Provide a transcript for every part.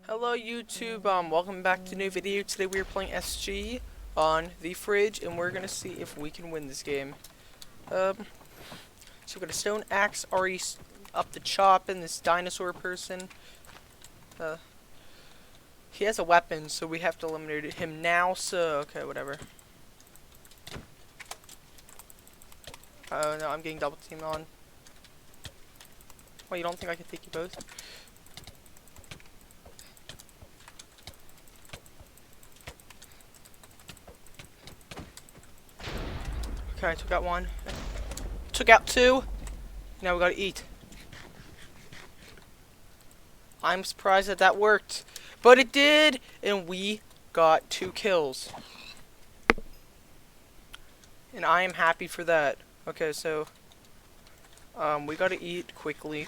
Hello YouTube, welcome back to a new video. Today we are playing SG on the fridge and we're gonna see if we can win this game. So we got a stone axe already up the chop in this dinosaur person. He has a weapon, so we have to eliminate him now, so okay, whatever. Oh no, I'm getting double teamed on. Well, you don't think I can take you both? Okay, I took out one. Took out two. Now we gotta eat. I'm surprised that that worked. But it did! And we got 2 kills. And I am happy for that. Okay, so we gotta eat quickly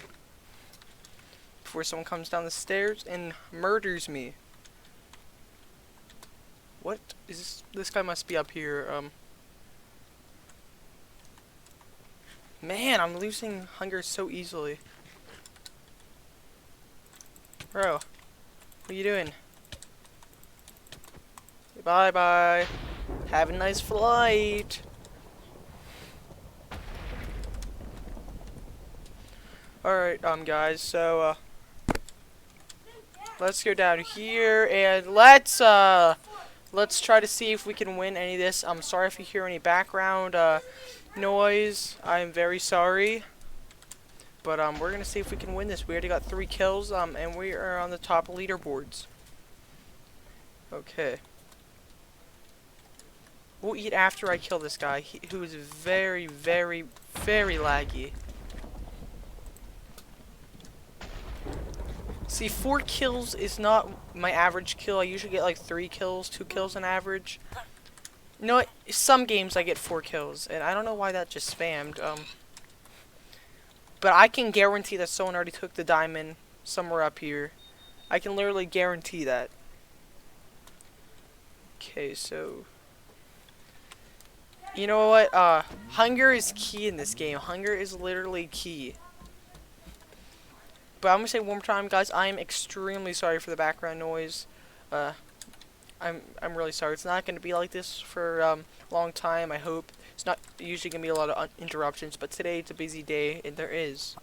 before someone comes down the stairs and murders me. What is this? This guy must be up here. Man, I'm losing hunger so easily. Bro, what are you doing? Bye bye. Have a nice flight. Alright, guys, so let's go down here and let's try to see if we can win any of this. I'm sorry if you hear any background noise. I'm very sorry. But we're gonna see if we can win this. We already got 3 kills, and we are on the top leaderboards. Okay. We'll eat after I kill this guy, who is very, very, very laggy. See, 4 kills is not my average kill. I usually get like 3 kills, 2 kills on average. You know what? Some games I get 4 kills, and I don't know why that just spammed. But I can guarantee that someone already took the diamond somewhere up here. I can literally guarantee that. Okay, so you know what? Hunger is key in this game. Hunger is literally key. But I'm gonna say one more time, guys. I am extremely sorry for the background noise. I'm really sorry. It's not gonna be like this for a long time. I hope it's not usually gonna be a lot of interruptions. But today it's a busy day, and there is.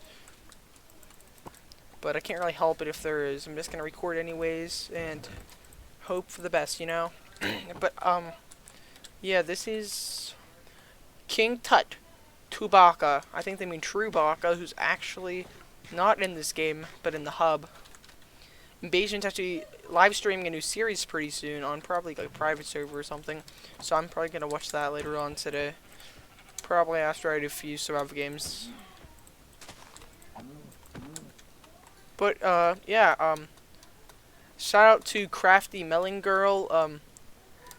But I can't really help it if there is. I'm just gonna record anyways and hope for the best, you know. But yeah, this is King Tut Tubaka. I think they mean Trubaka, who's actually not in this game, but in the hub. Invasion's actually live streaming a new series pretty soon on probably like a private server or something. So I'm probably gonna watch that later on today. Probably after I do a few survival games. But yeah, shout out to Crafty Melon Girl.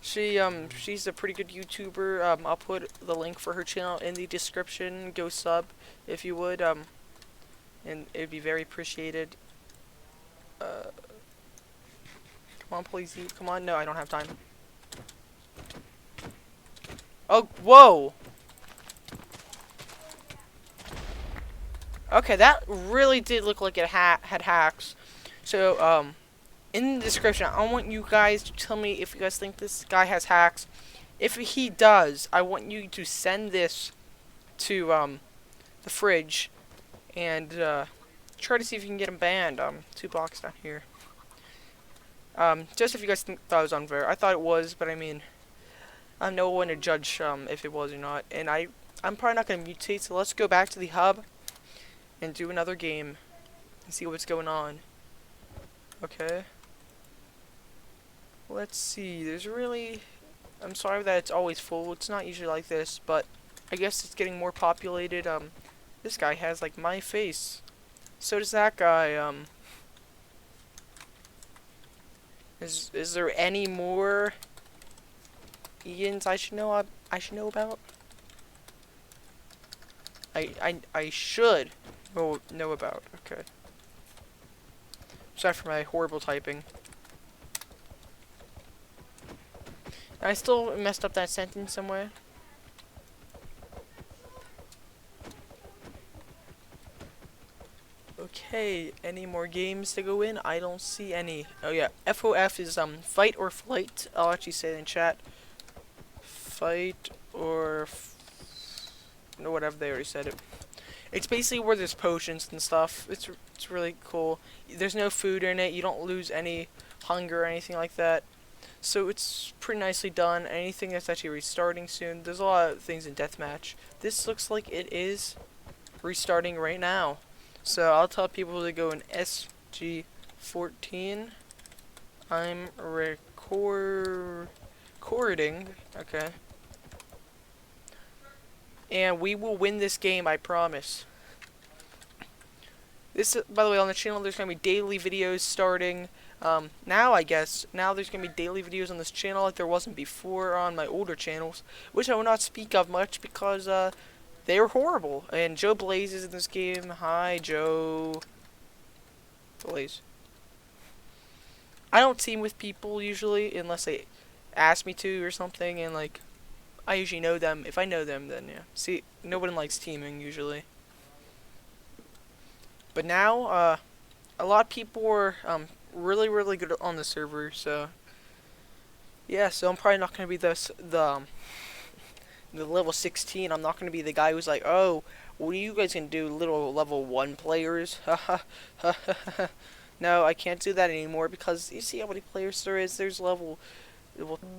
She's a pretty good YouTuber. I'll put the link for her channel in the description. Go sub if you would. And it'd be very appreciated. Come on, please eat. Come on. No, I don't have time. Oh, whoa! Okay, that really did look like it had hacks. So, in the description, I want you guys to tell me if you guys think this guy has hacks. If he does, I want you to send this to, the fridge. And, try to see if you can get him banned. 2 blocks down here. Just if you guys thought it was unfair. I thought it was, but I mean, I'm no one to judge if it was or not. And I'm probably not going to mutate, so let's go back to the hub and do another game and see what's going on. Okay. Let's see. There's really... I'm sorry that it's always full. It's not usually like this, but I guess it's getting more populated. This guy has like my face. So does that guy. Is there any more Ians I should know about? I should know about. Okay. Sorry for my horrible typing. I still messed up that sentence somewhere. Okay, any more games to go in? I don't see any. Oh yeah, FOF is fight or flight. I'll actually say it in chat. Fight or no, whatever, they already said it. It's basically where there's potions and stuff. It's really cool. There's no food in it. You don't lose any hunger or anything like that. So it's pretty nicely done. Anything that's actually restarting soon. There's a lot of things in deathmatch. This looks like it is restarting right now. So I'll tell people to go in SG14. I'm recording. Okay. And we will win this game, I promise. This, by the way, on the channel, there's going to be daily videos starting. Now, I guess, now there's going to be daily videos on this channel like there wasn't before on my older channels, which I will not speak of much because, they were horrible. And Joe Blaze is in this game. Hi, Joe Blaze. I don't team with people usually unless they ask me to or something, and like, I usually know them. If I know them, then yeah. See, nobody likes teaming usually. But now, a lot of people are really, really good on the server. So yeah, so I'm probably not gonna be the level 16. I'm not gonna be the guy who's like, oh, what are you guys gonna do, little level 1 players? No, I can't do that anymore because you see how many players there is. There's level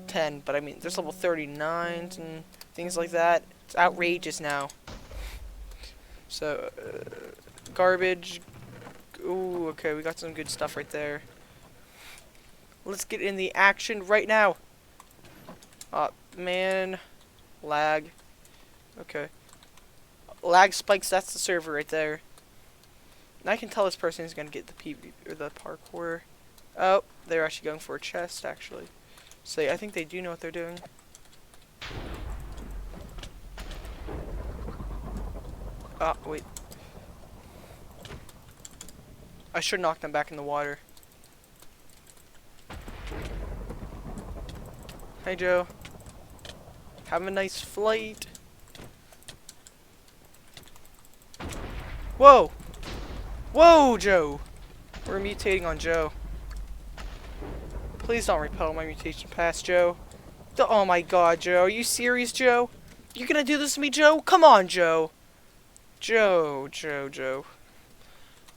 10, but I mean, there's level 39s and things like that. It's outrageous now. So, garbage. Ooh, okay, we got some good stuff right there. Let's get in the action right now. Man. Lag. Okay. Lag spikes, that's the server right there. And I can tell this person is going to get the PvP, or the parkour. Oh, they're actually going for a chest, actually. So I think they do know what they're doing. Wait. I should knock them back in the water. Hey, Joe. Have a nice flight. Whoa! Whoa, Joe! We're mutating on Joe. Please don't repel my mutation pass, Joe. Oh my god, Joe. Are you serious, Joe? You gonna do this to me, Joe? Come on, Joe. Joe.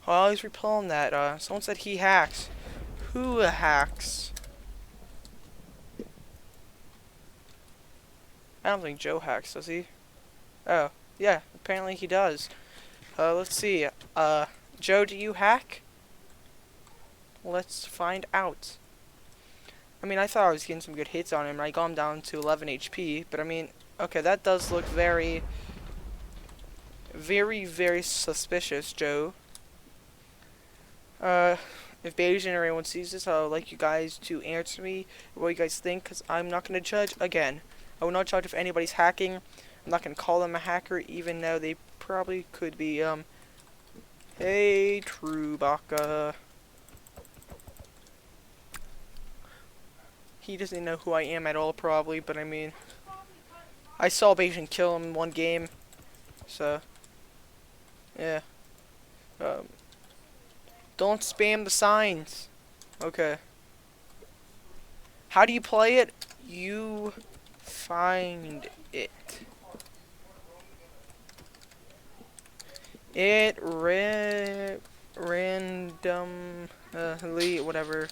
Oh, he's repelling that. Someone said he hacks. Who hacks? I don't think Joe hacks, does he? Oh, yeah, apparently he does. Let's see. Joe, do you hack? Let's find out. I mean, I thought I was getting some good hits on him, and I got him down to 11 HP, but I mean, okay, that does look very, very, very suspicious, Joe. If Bayesian or anyone sees this, I would like you guys to answer me what you guys think, because I'm not going to judge again. I will not judge if anybody's hacking. I'm not going to call them a hacker, even though they probably could be, Hey, Trubaka. He doesn't know who I am at all, probably, but I mean, I saw Bayesian kill him in one game, so, yeah. Don't spam the signs. Okay. How do you play it? You find it. It randomly, whatever,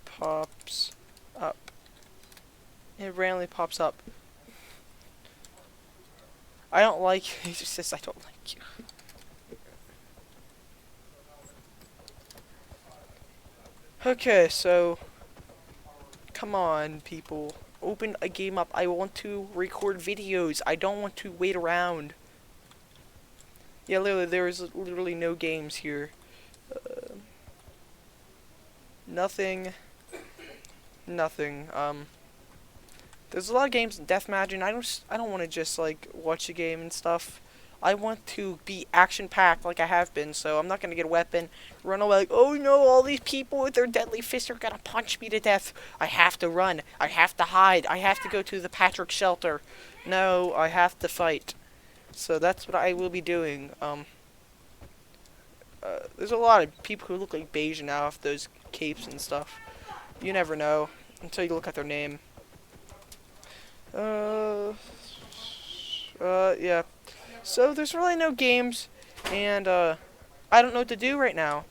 pops up. It randomly pops up. I don't like, he just says I don't like you. Okay, so, come on, people. Open a game up. I want to record videos. I don't want to wait around. Yeah, literally, there is literally no games here. Nothing. There's a lot of games in deathmatch, and I don't want to just like watch a game and stuff. I want to be action-packed like I have been, so I'm not gonna get a weapon, run away like, oh no, all these people with their deadly fists are gonna punch me to death. I have to run. I have to hide. I have to go to the Patrick shelter. No, I have to fight. So that's what I will be doing. There's a lot of people who look like Beige now with those capes and stuff. You never know until you look at their name. Yeah. So there's really no games, and I don't know what to do right now.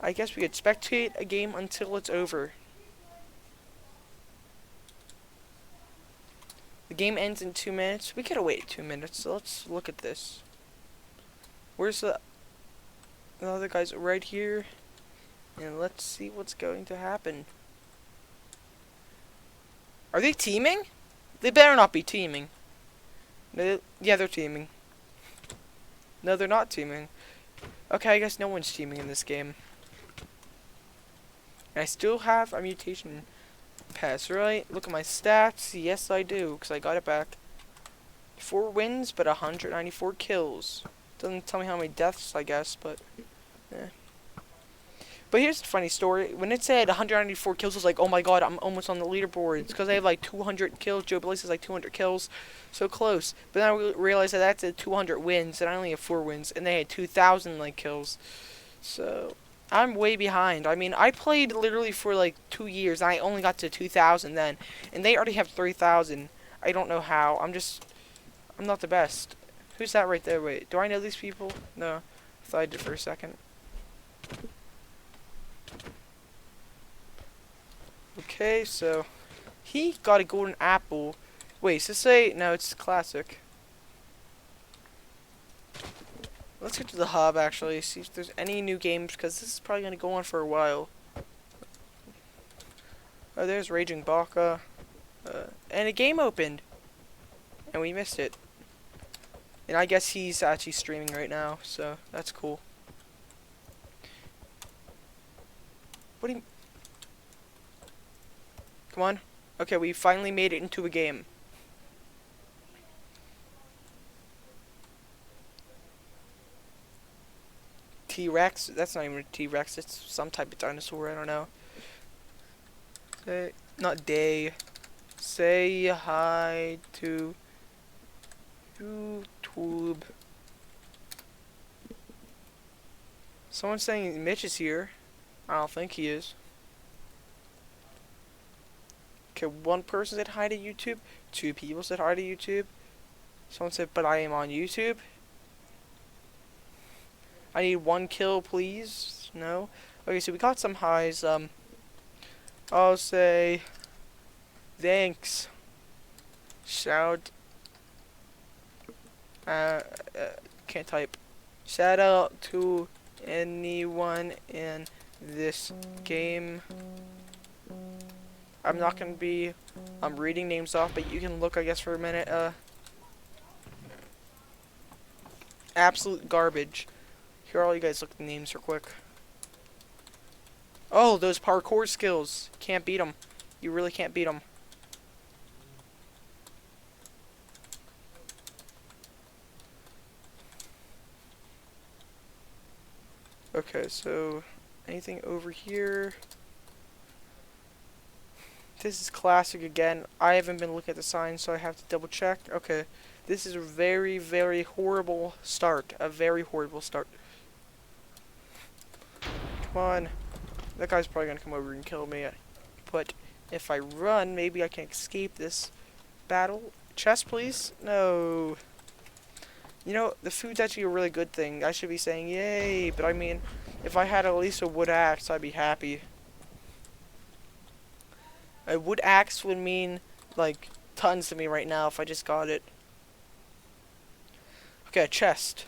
I guess we could spectate a game until it's over. The game ends in 2 minutes. We could have waited 2 minutes. So let's look at this. Where's the other guys? Right here. And let's see what's going to happen. Are they teaming? They better not be teaming. Yeah, they're teaming. No, they're not teaming. Okay, I guess no one's teaming in this game. I still have a mutation pass, right? Look at my stats. Yes, I do, because I got it back. 4 wins, but 194 kills. Doesn't tell me how many deaths, I guess, but... eh. But here's the funny story. When it said 194 kills, I was like, oh my god, I'm almost on the leaderboard. It's because I have like 200 kills. Joe Blaze has like 200 kills. So close. But then I realized that that's at 200 wins, and I only have 4 wins. And they had 2,000 like kills. So, I'm way behind. I mean, I played literally for like 2 years, and I only got to 2,000 then. And they already have 3,000. I don't know how. I'm not the best. Who's that right there? Wait, do I know these people? No. I thought I did for a second. Okay, so he got a golden apple. Wait, does this say no? It's classic. Let's get to the hub actually. See if there's any new games because this is probably gonna go on for a while. Oh, there's Raging Baka, and a game opened, and we missed it. And I guess he's actually streaming right now, so that's cool. What do you? Come on. Okay, we finally made it into a game. T-Rex? That's not even a T-Rex. It's some type of dinosaur. I don't know. Not Day. Say hi to YouTube. Someone's saying Mitch is here. I don't think he is. Okay, 1 person said hi to YouTube. 2 people said hi to YouTube. Someone said, but I am on YouTube. I need 1 kill, please. No. Okay, so we got some highs. I'll say thanks. Shout. Can't type. Shout out to anyone in this game. I'm not gonna be reading names off, but you can look, I guess, for a minute. Absolute garbage. Here, all you guys look at the names real quick. Oh, those parkour skills. Can't beat them. You really can't beat them. Okay, so anything over here? This is classic again. I haven't been looking at the signs, so I have to double check. Okay, this is a very, very horrible start. A very horrible start. Come on. That guy's probably gonna come over and kill me. But if I run, maybe I can escape this battle. Chest, please? No. You know, the food's actually a really good thing. I should be saying yay, but I mean, if I had at least a wood axe, I'd be happy. A wood axe would mean, like, tons to me right now if I just got it. Okay, a chest.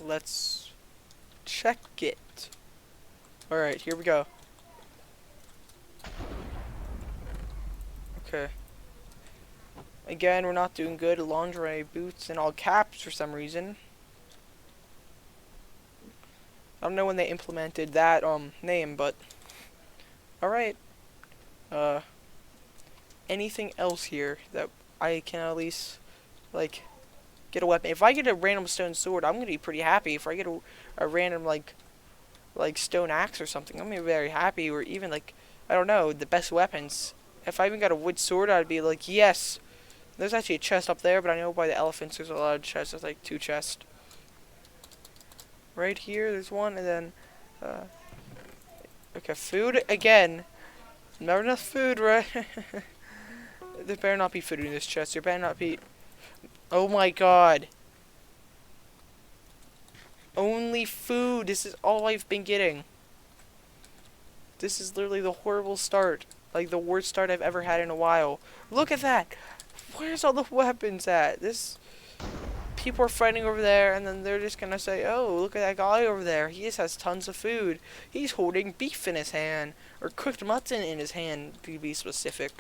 Let's check it. Alright, here we go. Okay. Again, we're not doing good. Lingerie, boots, and all caps for some reason. I don't know when they implemented that, name, but... Alright. Anything else here that I can at least, like, get a weapon? If I get a random stone sword, I'm gonna be pretty happy. If I get a random, like stone axe or something, I'm gonna be very happy. Or even, like, I don't know, the best weapons. If I even got a wood sword, I'd be like, yes. There's actually a chest up there, but I know by the elephants there's a lot of chests. There's like 2 chests. Right here, there's one, and then, okay, food again. Not enough food, right? There better not be food in this chest. There better not be. Oh my god. Only food. This is all I've been getting. This is literally the horrible start. Like the worst start I've ever had in a while. Look at that. Where's all the weapons at? People are fighting over there, and then they're just gonna say, oh, look at that guy over there. He just has tons of food. He's holding beef in his hand. Or cooked mutton in his hand, to be specific.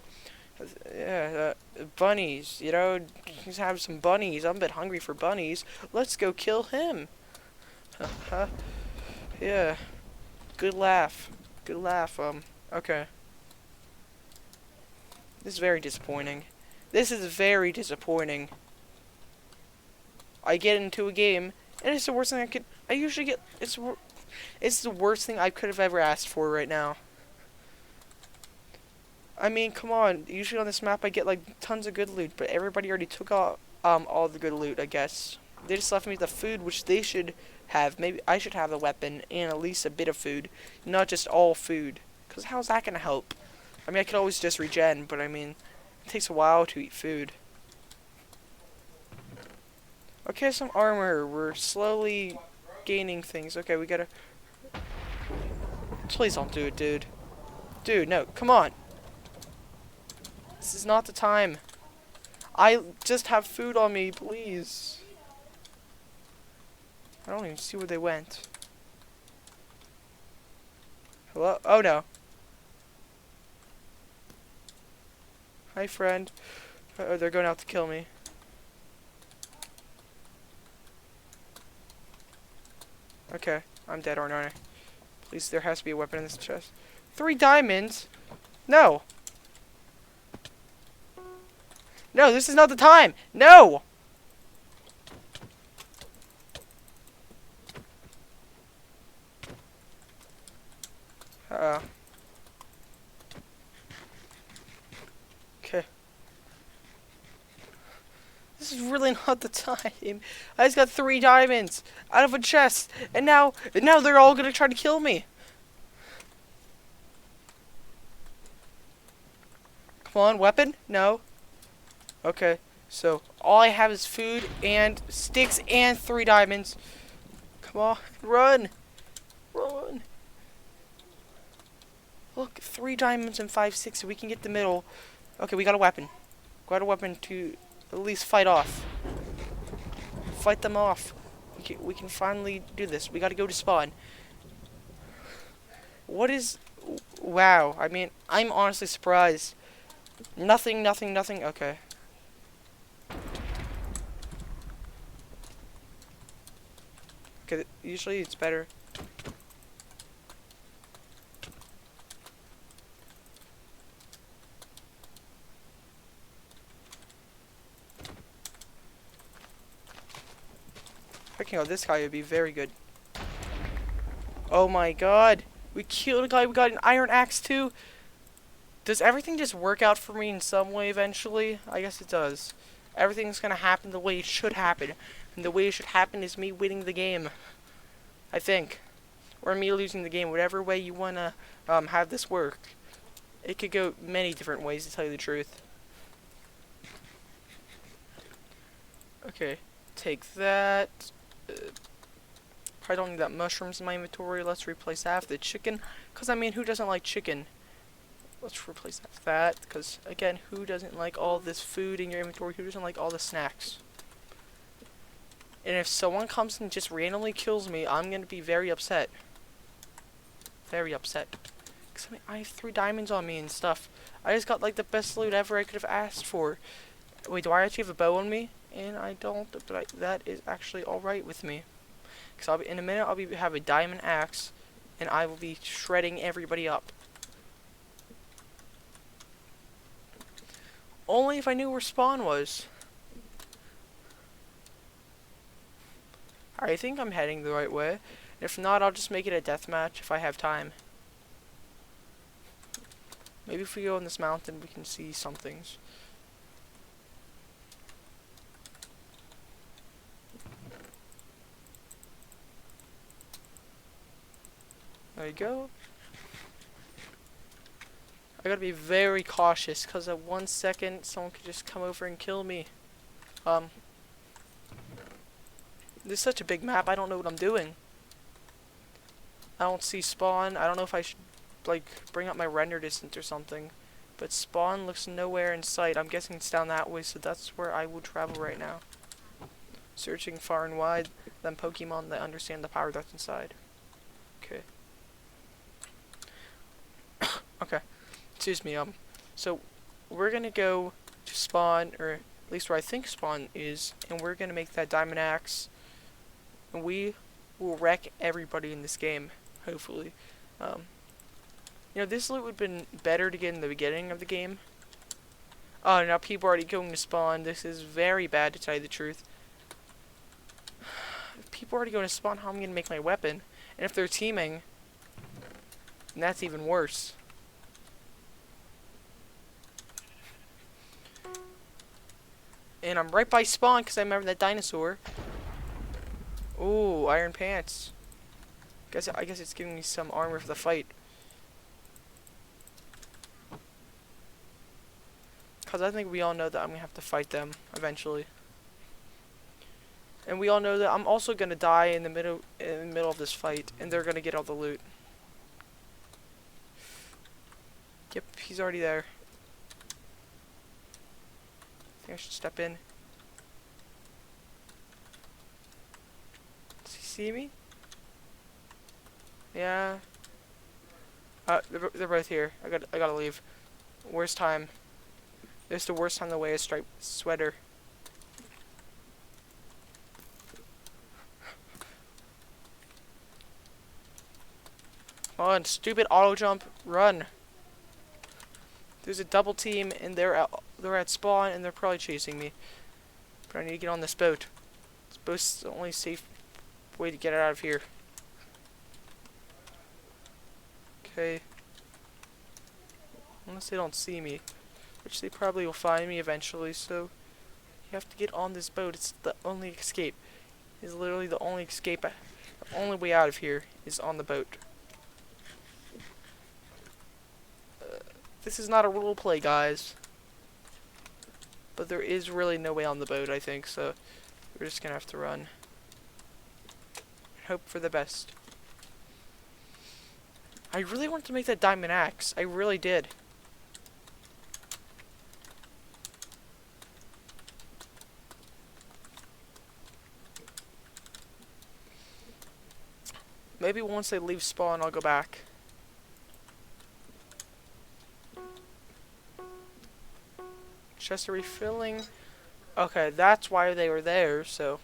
Yeah, bunnies, you know, he's have some bunnies. I'm a bit hungry for bunnies. Let's go kill him. Yeah. Good laugh. Good laugh, okay. This is very disappointing. This is very disappointing. I get into a game, and it's the worst thing I usually get, it's the worst thing I could have ever asked for right now. I mean, come on. Usually on this map I get like tons of good loot, but everybody already took all the good loot, I guess. They just left me the food, which they should have. Maybe I should have a weapon and at least a bit of food, not just all food. Cause how's that gonna help? I mean, I could always just regen, but I mean, it takes a while to eat food. Okay, some armor. We're slowly gaining things. Okay, we gotta. Please don't do it, dude. Dude, no, come on. This is not the time. I just have food on me, please. I don't even see where they went. Hello? Oh no. Hi, friend. Uh-oh, they're going out to kill me. Okay, I'm dead, aren't I? Please, there has to be a weapon in this chest. 3 diamonds? No. No, this is not the time. No! Uh-oh. Okay. This is really not the time. I just got 3 diamonds out of a chest, and now they're all gonna try to kill me. Come on, weapon? No. Okay, so all I have is food and sticks and 3 diamonds. Come on, run! Run! Look, 3 diamonds and 5 sticks, so we can get the middle. Okay, we got a weapon. Got a weapon to at least fight off. Fight them off. We can finally do this. We gotta go to spawn. What is... Wow, I mean, I'm honestly surprised. Nothing. Okay. Okay, usually it's better. Picking out this guy would be very good. Oh my god. We killed a guy, we got an iron axe too. Does everything just work out for me in some way eventually? I guess it does. Everything's gonna happen the way it should happen. And the way it should happen is me winning the game. I think. Or me losing the game. Whatever way you wanna have this work. It could go many different ways, to tell you the truth. Okay. Take that. Probably don't need that mushrooms in my inventory. Let's replace that with the chicken. Because, I mean, who doesn't like chicken? Let's replace that with that. Because, again, who doesn't like all this food in your inventory? Who doesn't like all the snacks? And if someone comes and just randomly kills me, I'm going to be very upset. Very upset. Because, I mean, I have 3 diamonds on me and stuff. I just got, like, the best loot ever I could have asked for. Wait, do I actually have a bow on me? And I don't, but that is actually alright with me. Because in a minute, I'll have a diamond axe, and I will be shredding everybody up. Only if I knew where spawn was. I think I'm heading the right way. If not, I'll just make it a deathmatch if I have time. Maybe if we go on this mountain, we can see some things. There you go. I gotta be very cautious, because at 1 second, someone could just come over and kill me. This is such a big map, I don't know what I'm doing. I don't see spawn. I don't know if I should, like, bring up my render distance or something. But spawn looks nowhere in sight. I'm guessing it's down that way, so that's where I will travel right now. Searching far and wide, then Pokemon that understand the power that's inside. Okay. Okay. Excuse me, so we're gonna go to spawn, or at least where I think spawn is, and we're gonna make that diamond axe, and we will wreck everybody in this game, hopefully. You know, this loot would have been better to get in the beginning of the game. Oh, now people are already going to spawn. This is very bad, to tell you the truth. If people are already going to spawn, how am I going to make my weapon? And if they're teaming, then that's even worse. And I'm right by spawn because I remember that dinosaur. Ooh, iron pants. I guess it's giving me some armor for the fight. Because I think we all know that I'm going to have to fight them eventually. And we all know that I'm also going to die in the middle of this fight. And they're going to get all the loot. Yep, he's already there. I think I should step in. Does he see me? Yeah. They're both here. I gotta leave. Worst time. This is the worst time to wear a striped sweater. Come on, stupid auto jump, run. There's a double team and they're at spawn and they're probably chasing me. But I need to get on this boat. This boat's the only safe way to get out of here. Okay. Unless they don't see me. Which they probably will find me eventually, so you have to get on this boat. It's the only escape. It's literally the only escape. The only way out of here is on the boat. This is not a role play, guys. But there is really no way on the boat, I think, so we're just gonna have to run. Hope for the best. I really wanted to make that diamond axe. I really did. Maybe once they leave spawn, I'll go back. Chest are refilling. Okay, that's why they were there, so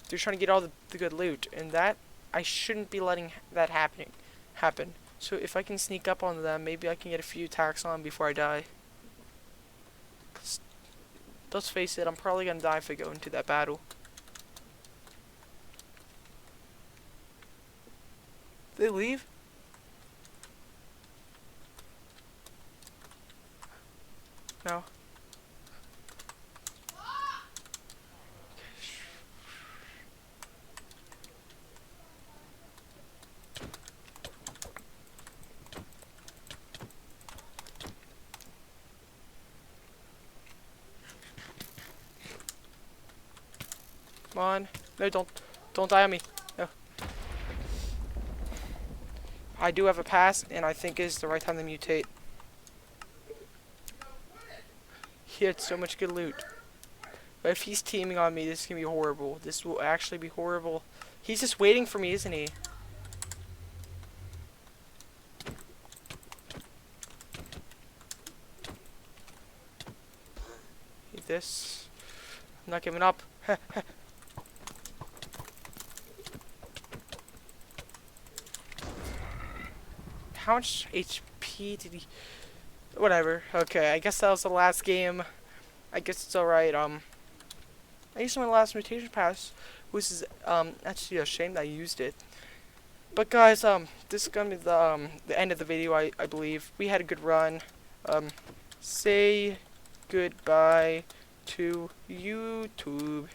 they're trying to get all the good loot, and that I shouldn't be letting that happen. So if I can sneak up on them, maybe I can get a few attacks on them before I die. 'Cause let's face it, I'm probably gonna die if I go into that battle. Did they leave? No. Come on. No, don't die on me. No. I do have a pass, and I think it's the right time to mutate. He had so much good loot. But if he's teaming on me, this is gonna be horrible. This will actually be horrible. He's just waiting for me, isn't he? Eat this. I'm not giving up. How much HP did he... Whatever. Okay, I guess that was the last game. I guess it's alright. I used my last mutation pass, which is actually a shame that I used it. But guys, this is gonna be the end of the video. I believe we had a good run. Say goodbye to YouTube.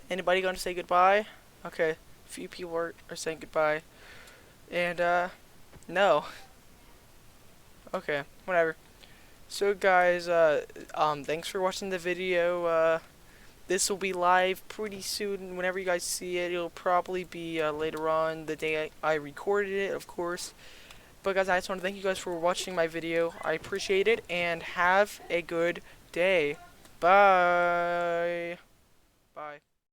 Anybody going to say goodbye? Okay, a few people are saying goodbye. And, no. Okay, whatever. So, guys, thanks for watching the video. This will be live pretty soon. Whenever you guys see it, it'll probably be later on the day I recorded it, of course. But guys, I just want to thank you guys for watching my video. I appreciate it, and have a good day. Bye. Bye.